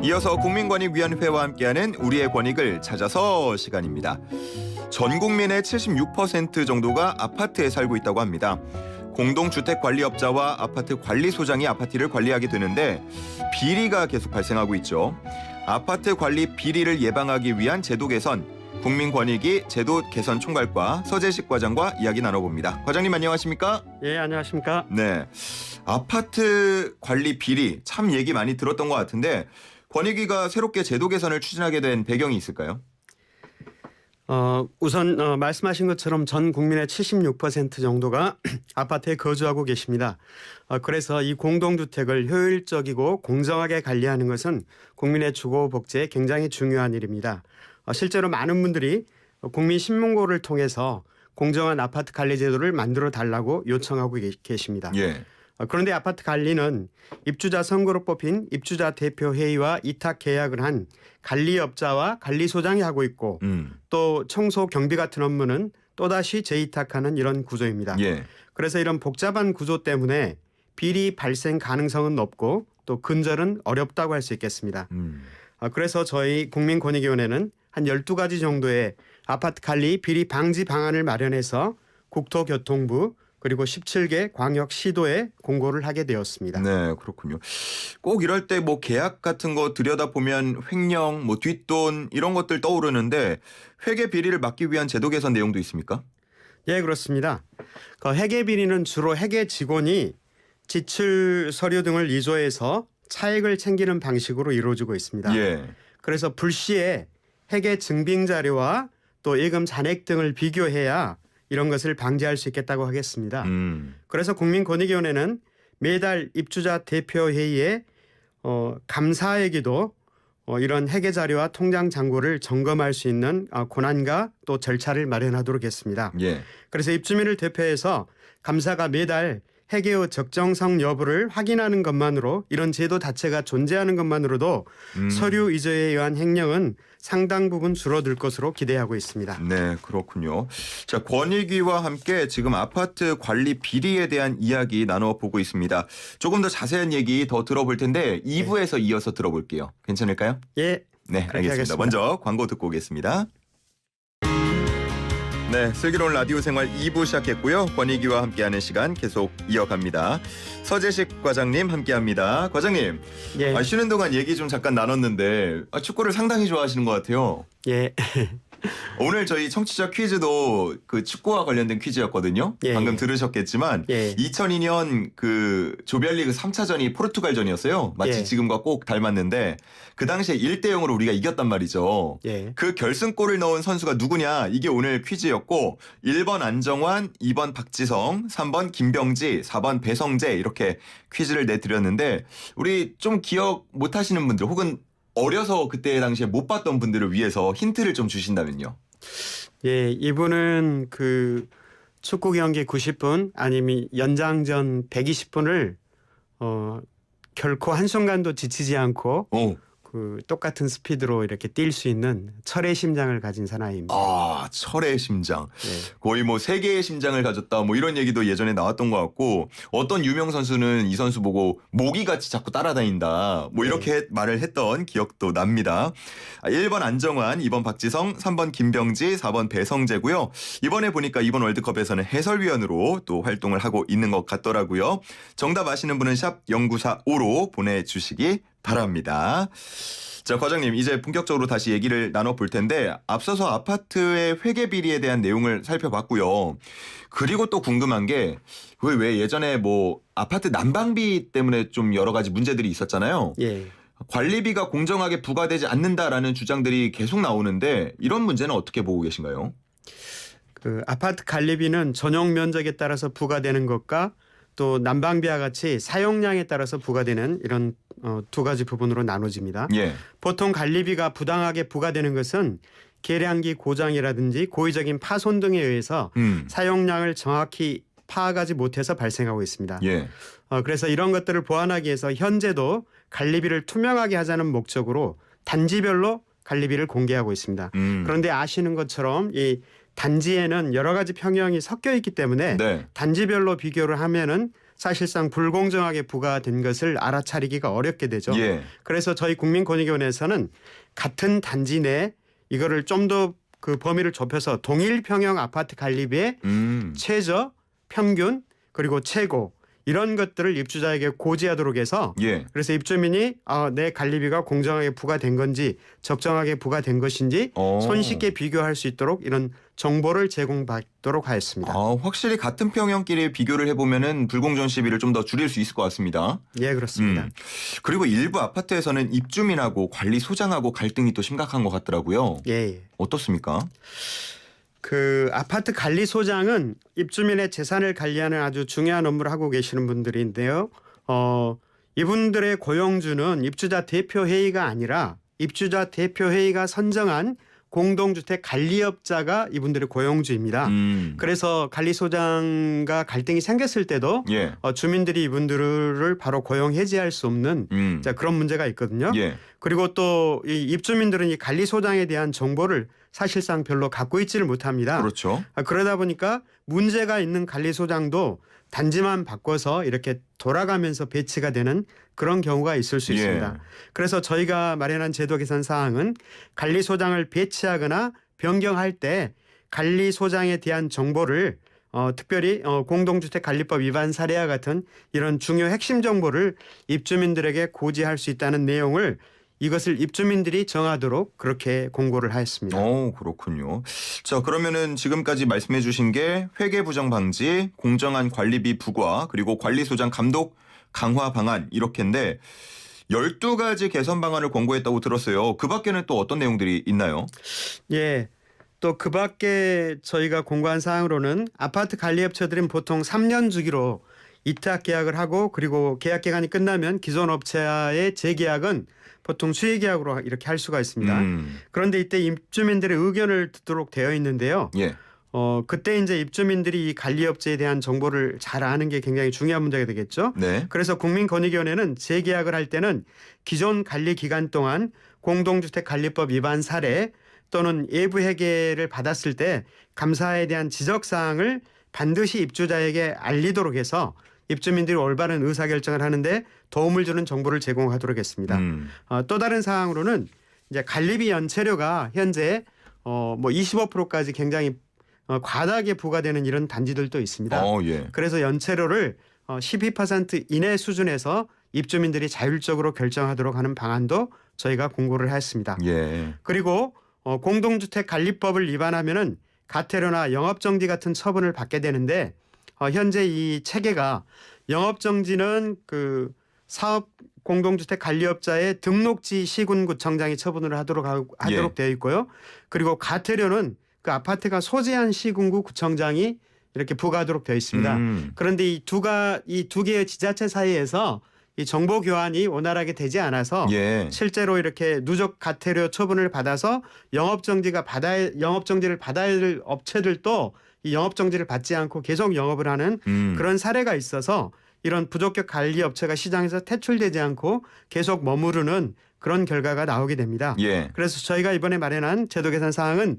이어서 국민권익위원회와 함께하는 우리의 권익을 찾아서 시간입니다. 전 국민의 76% 정도가 아파트에 살고 있다고 합니다. 공동주택관리업자와 아파트 관리소장이 아파트를 관리하게 되는데 비리가 계속 발생하고 있죠. 아파트 관리 비리를 예방하기 위한 제도 개선, 국민권익위 제도 개선 총괄과 서재식 과장과 이야기 나눠봅니다. 과장님 안녕하십니까? 예, 안녕하십니까? 네, 아파트 관리 비리 참 얘기 많이 들었던 것 같은데 권익위가 새롭게 제도 개선을 추진하게 된 배경이 있을까요? 우선 말씀하신 것처럼 전 국민의 76% 정도가 아파트에 거주하고 계십니다. 그래서 이 공동주택을 효율적이고 공정하게 관리하는 것은 국민의 주거 복지에 굉장히 중요한 일입니다. 실제로 많은 분들이 국민신문고를 통해서 공정한 아파트 관리 제도를 만들어 달라고 요청하고 계십니다. 예. 그런데 아파트 관리는 입주자 선거로 뽑힌 입주자 대표 회의와 위탁 계약을 한 관리업자와 관리소장이 하고 있고 또 청소 경비 같은 업무는 또다시 재위탁하는 이런 구조입니다. 예. 그래서 이런 복잡한 구조 때문에 비리 발생 가능성은 높고 또 근절은 어렵다고 할 수 있겠습니다. 그래서 저희 국민권익위원회는 한 12가지 정도의 아파트 관리 비리 방지 방안을 마련해서 국토교통부 그리고 17개 광역시도에 공고를 하게 되었습니다. 네, 그렇군요. 꼭 이럴 때 뭐 계약 같은 거 들여다보면 횡령, 뭐 뒷돈 이런 것들 떠오르는데 회계 비리를 막기 위한 제도 개선 내용도 있습니까? 예, 그렇습니다. 회계 비리는 주로 회계 직원이 지출 서류 등을 위조해서 차익을 챙기는 방식으로 이루어지고 있습니다. 예. 그래서 불시에 회계 증빙 자료와 또 예금 잔액 등을 비교해야 이런 것을 방지할 수 있겠다고 하겠습니다. 그래서 국민권익위원회는 매달 입주자 대표 회의에 감사에게도 이런 회계 자료와 통장 잔고를 점검할 수 있는 권한과 또 절차를 마련하도록 했습니다. 예. 그래서 입주민을 대표해서 감사가 매달 회계의 적정성 여부를 확인하는 것만으로 이런 제도 자체가 존재하는 것만으로도 서류 위조에 의한 횡령은 상당 부분 줄어들 것으로 기대하고 있습니다. 네, 그렇군요. 자, 권익위와 함께 지금 아파트 관리 비리에 대한 이야기 나눠보고 있습니다. 조금 더 자세한 얘기 더 들어볼 텐데 2부에서 이어서 들어볼게요. 괜찮을까요? 예. 네, 알겠습니다. 하겠습니다. 먼저 광고 듣고 오겠습니다. 네, 슬기로운 라디오 생활 2부 시작했고요. 권익위와 함께하는 시간 계속 이어갑니다. 서재식 과장님 함께합니다. 과장님, 예. 쉬는 동안 얘기 좀 잠깐 나눴는데 축구를 상당히 좋아하시는 것 같아요. 예. 오늘 저희 청취자 퀴즈도 그 축구와 관련된 퀴즈였거든요. 예, 방금 예. 들으셨겠지만 예. 2002년 그 조별리그 3차전이 포르투갈전이었어요. 마치 예. 지금과 꼭 닮았는데 그 당시에 1대0으로 우리가 이겼단 말이죠. 예. 그 결승골을 넣은 선수가 누구냐 이게 오늘 퀴즈였고 1번 안정환, 2번 박지성, 3번 김병지, 4번 배성재 이렇게 퀴즈를 내드렸는데 우리 좀 기억 못하시는 분들 혹은 어려서 그때 당시에 못 봤던 분들을 위해서 힌트를 좀 주신다면요. 예, 이분은 그 축구 경기 90분 아니면 연장전 120분을 결코 한순간도 지치지 않고 오. 그 똑같은 스피드로 이렇게 뛸 수 있는 철의 심장을 가진 사나이입니다. 아, 철의 심장. 예. 거의 뭐 세계의 심장을 가졌다 뭐 이런 얘기도 예전에 나왔던 것 같고 어떤 유명 선수는 이 선수 보고 모기같이 자꾸 따라다닌다 뭐 이렇게 말을 했던 기억도 납니다. 1번 안정환, 2번 박지성, 3번 김병지, 4번 배성재고요. 이번에 보니까 이번 월드컵에서는 해설위원으로 또 활동을 하고 있는 것 같더라고요. 정답 아시는 분은 샵 0945로 보내주시기 바랍니다. 자, 과장님 이제 본격적으로 다시 얘기를 나눠볼 텐데 앞서서 아파트의 회계 비리에 대한 내용을 살펴봤고요. 그리고 또 궁금한 게 왜 예전에 뭐 아파트 난방비 때문에 좀 여러 가지 문제들이 있었잖아요. 예. 관리비가 공정하게 부과되지 않는다라는 주장들이 계속 나오는데 이런 문제는 어떻게 보고 계신가요? 그 아파트 관리비는 전용 면적에 따라서 부과되는 것과 또 난방비와 같이 사용량에 따라서 부과되는 이런 두 가지 부분으로 나눠집니다. 예. 보통 관리비가 부당하게 부과되는 것은 계량기 고장이라든지 고의적인 파손 등에 의해서 사용량을 정확히 파악하지 못해서 발생하고 있습니다. 예. 그래서 이런 것들을 보완하기 위해서 현재도 관리비를 투명하게 하자는 목적으로 단지별로 관리비를 공개하고 있습니다. 그런데 아시는 것처럼 이 단지에는 여러 가지 평형이 섞여 있기 때문에 네. 단지별로 비교를 하면은 사실상 불공정하게 부과된 것을 알아차리기가 어렵게 되죠. 예. 그래서 저희 국민권익위원회에서는 같은 단지 내 이거를 좀 더 그 범위를 좁혀서 동일 평형 아파트 관리비의 최저, 평균 그리고 최고 이런 것들을 입주자에게 고지하도록 해서 예. 그래서 입주민이 내 관리비가 공정하게 부과된 건지 적정하게 부과된 것인지 손쉽게 비교할 수 있도록 이런 정보를 제공받도록 하였습니다. 확실히 같은 평형끼리 비교를 해보면은 불공정 시비를 좀 더 줄일 수 있을 것 같습니다. 예, 그렇습니다. 그리고 일부 아파트에서는 입주민하고 관리소장하고 갈등이 또 심각한 것 같더라고요. 예. 어떻습니까? 그 아파트 관리소장은 입주민의 재산을 관리하는 아주 중요한 업무를 하고 계시는 분들인데요. 이분들의 고용주는 입주자 대표회의가 아니라 입주자 대표회의가 선정한 공동주택 관리업자가 이분들의 고용주입니다. 그래서 관리소장과 갈등이 생겼을 때도 예. 주민들이 이분들을 바로 고용 해지할 수 없는 그런 문제가 있거든요. 예. 그리고 또 이 입주민들은 이 관리소장에 대한 정보를 사실상 별로 갖고 있지를 못합니다. 그렇죠. 그러다 보니까 문제가 있는 관리소장도 단지만 바꿔서 이렇게 돌아가면서 배치가 되는 그런 경우가 있을 수 있습니다. 예. 그래서 저희가 마련한 제도 개선 사항은 관리소장을 배치하거나 변경할 때 관리소장에 대한 정보를 특별히 공동주택관리법 위반 사례와 같은 이런 중요 핵심 정보를 입주민들에게 고지할 수 있다는 내용을 이것을 입주민들이 정하도록 그렇게 공고를 하였습니다. 그렇군요. 자, 그러면은 지금까지 말씀해 주신 게 회계 부정 방지, 공정한 관리비 부과, 그리고 관리소장 감독 강화 방안 이렇게인데 12가지 개선 방안을 권고했다고 들었어요. 그 밖에는 또 어떤 내용들이 있나요? 예. 또 그 밖에 저희가 공고한 사항으로는 아파트 관리업체들은 보통 3년 주기로 이탁 계약을 하고 그리고 계약 기간이 끝나면 기존 업체와의 재계약은 보통 수의 계약으로 이렇게 할 수가 있습니다. 그런데 이때 입주민들의 의견을 듣도록 되어 있는데요. 예. 그때 이제 입주민들이 이 관리업체에 대한 정보를 잘 아는 게 굉장히 중요한 문제가 되겠죠. 네. 그래서 국민권익위원회는 재계약을 할 때는 기존 관리 기간 동안 공동주택관리법 위반 사례 또는 예부 회계를 받았을 때 감사에 대한 지적 사항을 반드시 입주자에게 알리도록 해서 입주민들이 올바른 의사결정을 하는데 도움을 주는 정보를 제공하도록 했습니다. 또 다른 사항으로는 이제 관리비 연체료가 현재 25%까지 굉장히 과다하게 부과되는 이런 단지들도 있습니다. 예. 그래서 연체료를 12% 이내 수준에서 입주민들이 자율적으로 결정하도록 하는 방안도 저희가 공고를 했습니다. 예. 그리고 공동주택관리법을 위반하면은 가태료나 영업정지 같은 처분을 받게 되는데 현재 이 체계가 영업정지는 그 사업 공동주택 관리업자의 등록지 시군구청장이 처분을 하도록 되어 있고요. 그리고 가태료는 그 아파트가 소재한 시군구 구청장이 이렇게 부과하도록 되어 있습니다. 그런데 이 두 개의 지자체 사이에서 이 정보 교환이 원활하게 되지 않아서 예. 실제로 이렇게 누적 가태료 처분을 받아서 영업정지를 받아야 될 업체들도 이 영업정지를 받지 않고 계속 영업을 하는 그런 사례가 있어서 이런 부적격 관리 업체가 시장에서 퇴출되지 않고 계속 머무르는 그런 결과가 나오게 됩니다. 예. 그래서 저희가 이번에 마련한 제도 개선 사항은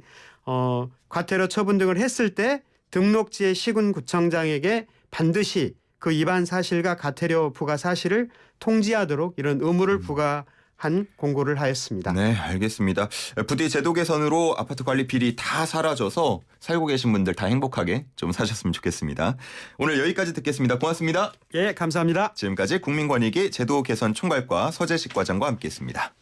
과태료 처분 등을 했을 때 등록지의 시군구청장에게 반드시 그 위반 사실과 가태료 부과 사실을 통지하도록 이런 의무를 부과한 공고를 하였습니다. 네, 알겠습니다. 부디 제도 개선으로 아파트 관리 비리 다 사라져서 살고 계신 분들 다 행복하게 좀 사셨으면 좋겠습니다. 오늘 여기까지 듣겠습니다. 고맙습니다. 예, 감사합니다. 지금까지 국민권익위 제도 개선 총괄과 서재식 과장과 함께했습니다.